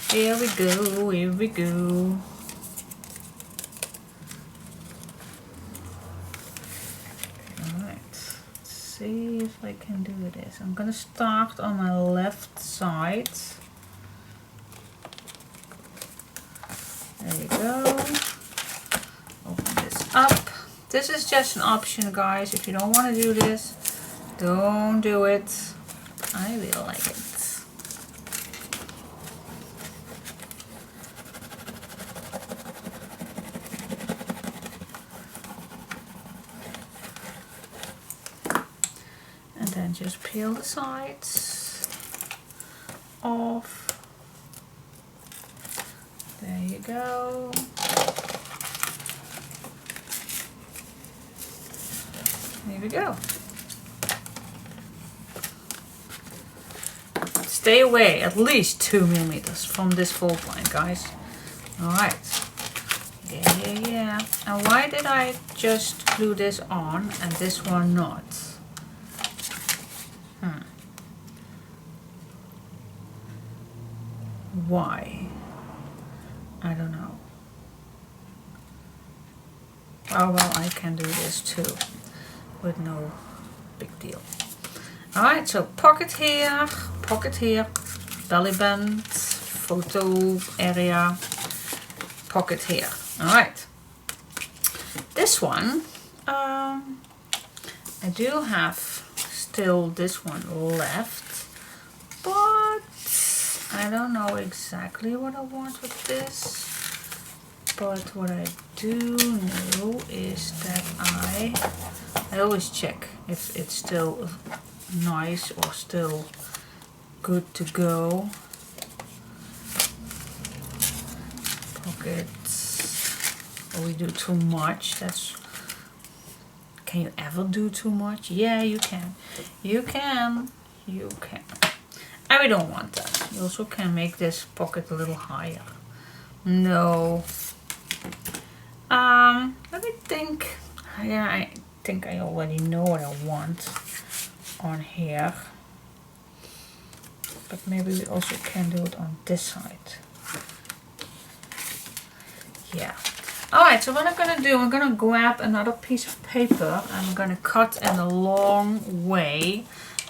Speaker 1: Here we go, here we go. Alright, let's see if I can do this. I'm gonna start on my left side. There you go. Open this up. This is just an option, guys. If you don't want to do this, don't do it. I really like it. then just peel the sides off. There you go. There we go. Stay away at least 2 millimeters from this fold line, guys. Alright. Yeah. And why did I just glue this on and this one not? Why? I don't know. Oh well, I can do this too with no big deal. Alright, so pocket here, belly band, photo area, pocket here. Alright. This one, I do have still this one left, but I don't know exactly what I want with this. But what I do know is that I always check if it's still nice or still good to go. Pockets. Or we do too much. Can you ever do too much? Yeah, you can. You can. And we don't want that. You also can make this pocket a little higher. No. Let me think. Yeah, I think I already know what I want on here. But maybe we also can do it on this side. Yeah. Alright, so what I'm going to do, I'm going to grab another piece of paper and I'm going to cut in a long way.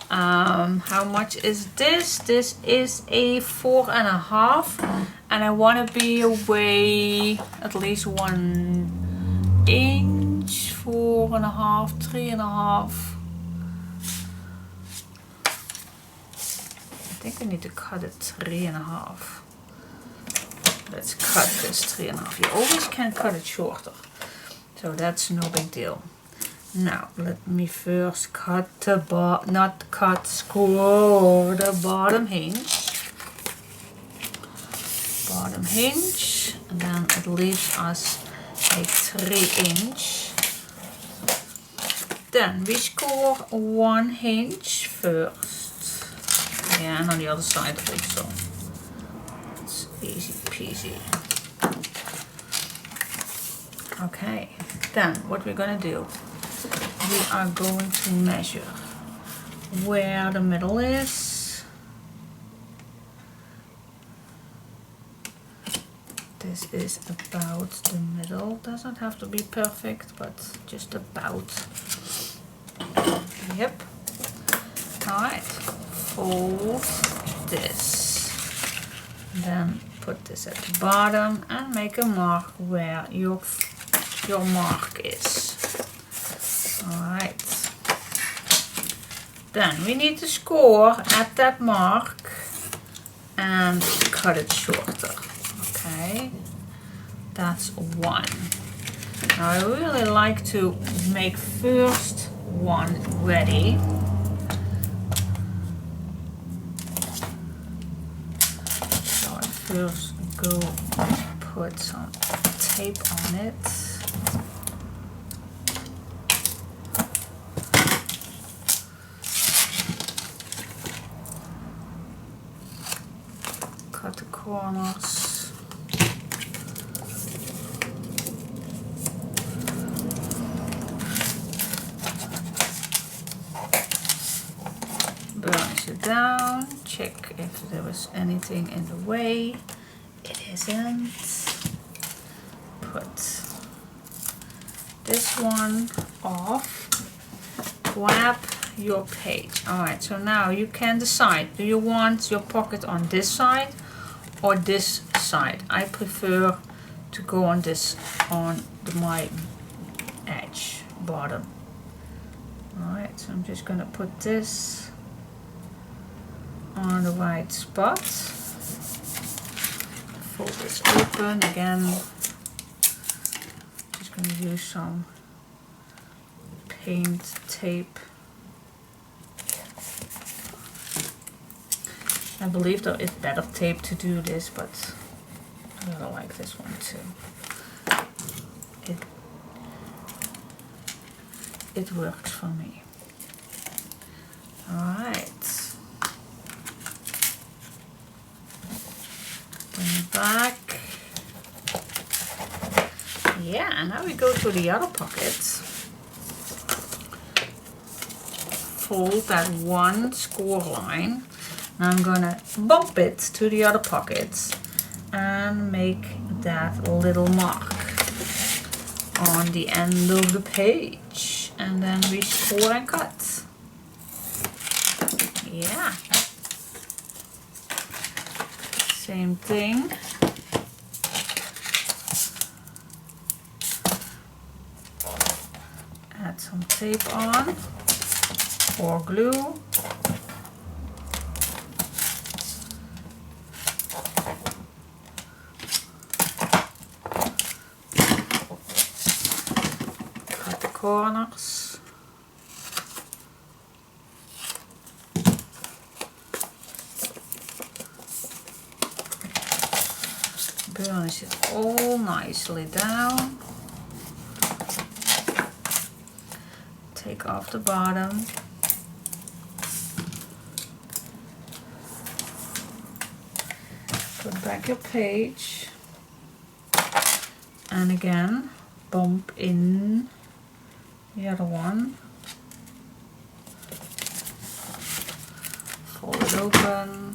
Speaker 1: How much is this? This is a 4.5 and I want to be away at least 1 inch, 4.5, 3.5. I think I need to cut it 3.5. Let's cut this 3.5. You always can cut it shorter, so that's no big deal. Now let me first cut the score the bottom hinge, and then it leaves us a 3 inch. Then we score 1 hinge first. Yeah, and on the other side also. It's easy peasy. Okay, then what we're gonna do, we are going to measure where the middle is. This is about the middle. Doesn't have to be perfect, but just about. Yep. Alright, fold this. Then put this at the bottom and make a mark where your mark is. Alright. Then we need to score at that mark and cut it shorter. Okay. That's 1. Now I really like to make first one ready. So I first go put some tape on it. Cut the corners. Burnish it down. Check if there was anything in the way. It isn't. Put this one off. Grab your page. Alright, so now you can decide. Do you want your pocket on this side or this side? I prefer to go on this, on my edge, bottom. Alright, so I'm just gonna put this on the right spot. Fold this open again. Just gonna use some paint tape. I believe there is better tape to do this, but I really like this one too. It works for me. Alright. Bring it back. Yeah, and now we go to the other pocket. Fold that one score line. Now I'm gonna bump it to the other pocket and make that little mark on the end of the page. And then we score and cut. Yeah. Same thing. Add some tape on or glue. Cut the corners. Burnish it all nicely down. Take off the bottom. Put back your page. And again, bump in the other one. Fold it open.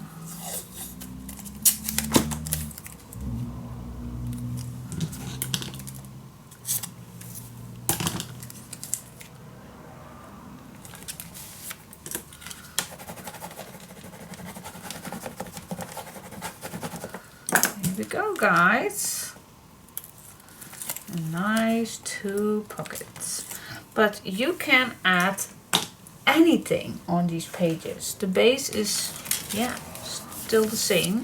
Speaker 1: Here we go, guys. A nice 2 pockets. But you can add anything on these pages. The base is, yeah, still the same.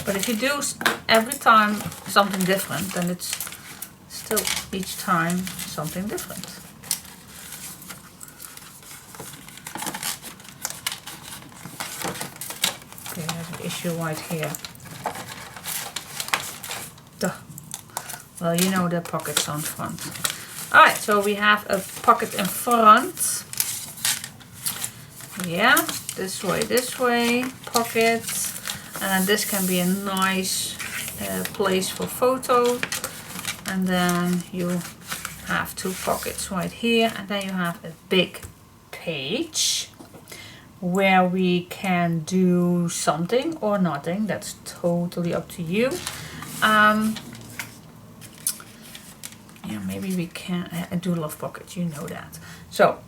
Speaker 1: But if you do every time something different, then it's still each time something different. Okay, there's an issue right here. Duh. Well, you know the pockets on front. Alright, so we have a pocket in front. Yeah, this way, pocket. And this can be a nice place for photo. And then you have 2 pockets right here. And then you have a big page where we can do something or nothing. That's totally up to you. Yeah, maybe we can. I do love pockets, you know that. So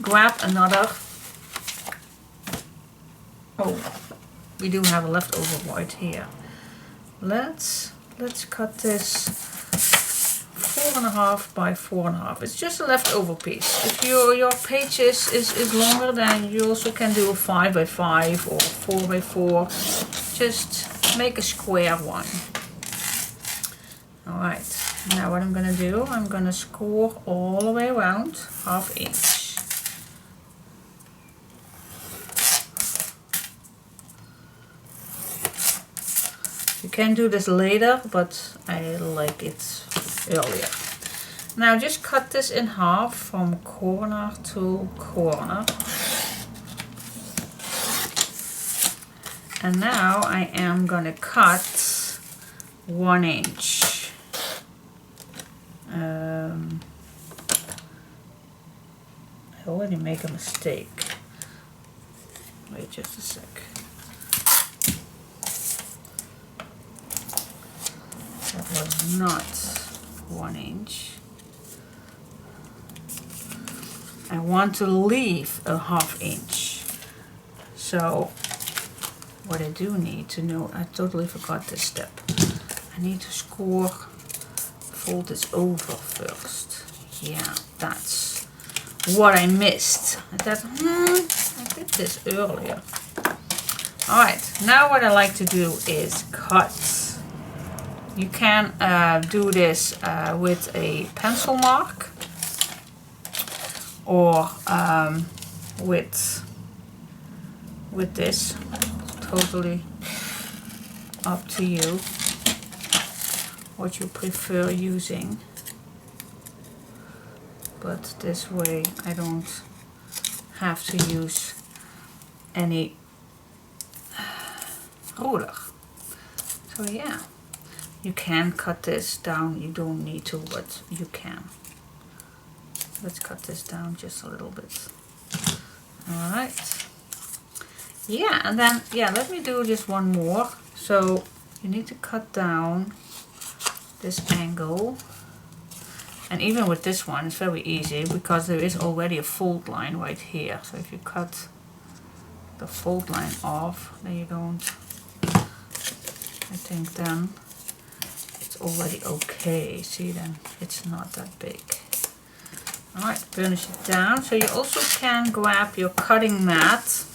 Speaker 1: grab another. Oh, we do have a leftover right here. Let's cut this 4.5 by 4.5. It's just a leftover piece. If your page is longer, then you also can do a 5 by 5 or 4 by 4. Just make a square one. Alright, now what I'm gonna do, I'm gonna score all the way around 1/2 inch. You can do this later, but I like it earlier. Now just cut this in half from corner to corner. And now I am gonna cut 1 inch. I already make a mistake. Wait just a sec. That was not 1 inch. I want to leave a 1/2 inch. So what I do need to know, I totally forgot this step. I need to score, fold this over first. Yeah, that's what I missed. I thought, I did this earlier. Alright, now what I like to do is cut. You can do this with a pencil mark. or with this. It's totally up to you what you prefer using, but this way I don't have to use any ruler. So yeah, you can cut this down, you don't need to, but you can. Let's cut this down just a little bit. Alright. Yeah, and then, yeah, let me do just one more. So you need to cut down this angle. And even with this one, it's very easy because there is already a fold line right here. So if you cut the fold line off, then you don't, I think then it's already okay. See, then it's not that big. Alright, burnish it down. So you also can grab your cutting mat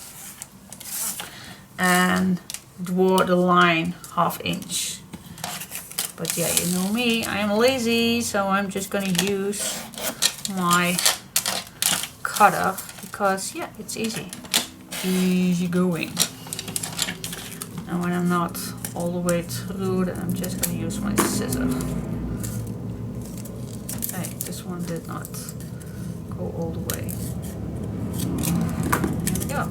Speaker 1: and draw the line 1/2 inch. But yeah, you know me, I am lazy, so I'm just gonna use my cutter because yeah, it's easy. Easy going. And when I'm not all the way through, then I'm just gonna use my scissor. Hey, this one did not go all the way. There we go.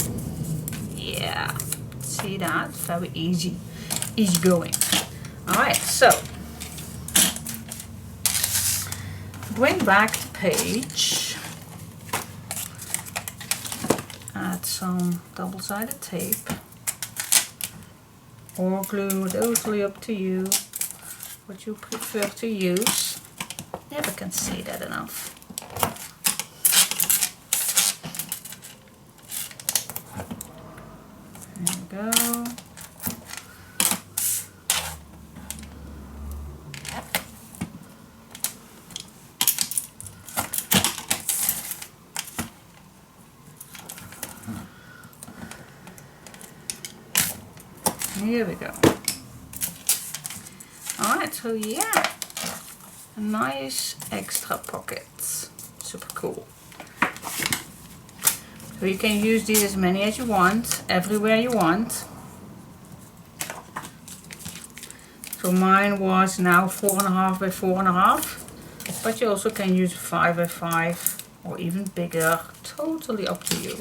Speaker 1: Yeah, see that? Very easy. Easy going. Alright, so bring back the page, add some double-sided tape or glue, totally up to you, what you prefer to use. Never can say that enough. There we go. Here we go. Alright, so yeah, a nice extra pocket. Super cool. So you can use these as many as you want, everywhere you want. So mine was now 4.5 by 4.5, but you also can use 5 by 5 or even bigger, totally up to you.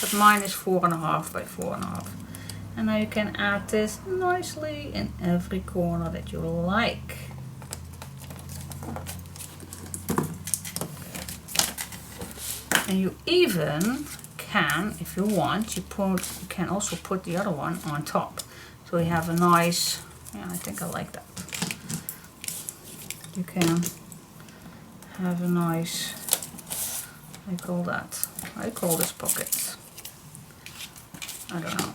Speaker 1: But mine is 4.5 by 4.5. And now you can add this nicely in every corner that you like. And you even can, if you want, you can also put the other one on top. So you have a nice, yeah, I think I like that. You can have a nice, I call that, I call this pocket. I don't know.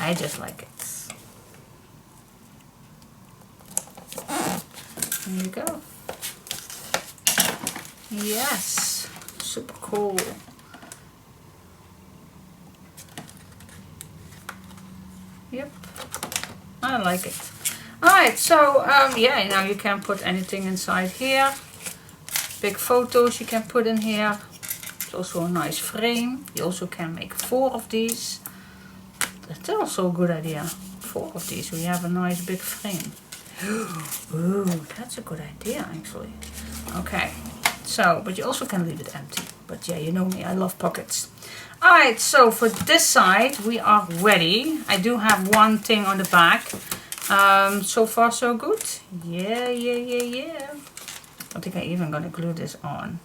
Speaker 1: I just like it. There you go. Yes, super cool. Yep, I like it. Alright, so yeah, now you can put anything inside here. Big photos you can put in here. It's also a nice frame. You also can make 4 of these. That's also a good idea. 4 of these, so you have a nice big frame. Ooh, that's a good idea actually. Okay, so, but you also can leave it empty. But yeah, you know me, I love pockets. Alright, so for this side we are ready. I do have one thing on the back. So far so good. Yeah. I think I'm even gonna glue this on.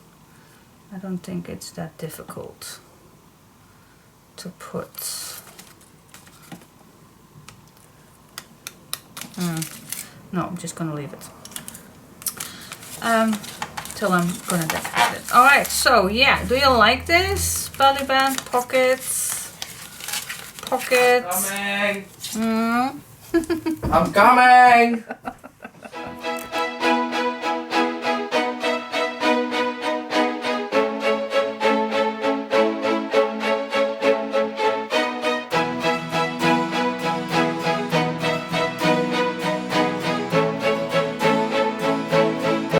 Speaker 1: I don't think it's that difficult to put. No, I'm just gonna leave it till I'm gonna decorate it. Alright, so yeah, do you like this? Belly band, pockets.
Speaker 2: Coming! I'm coming!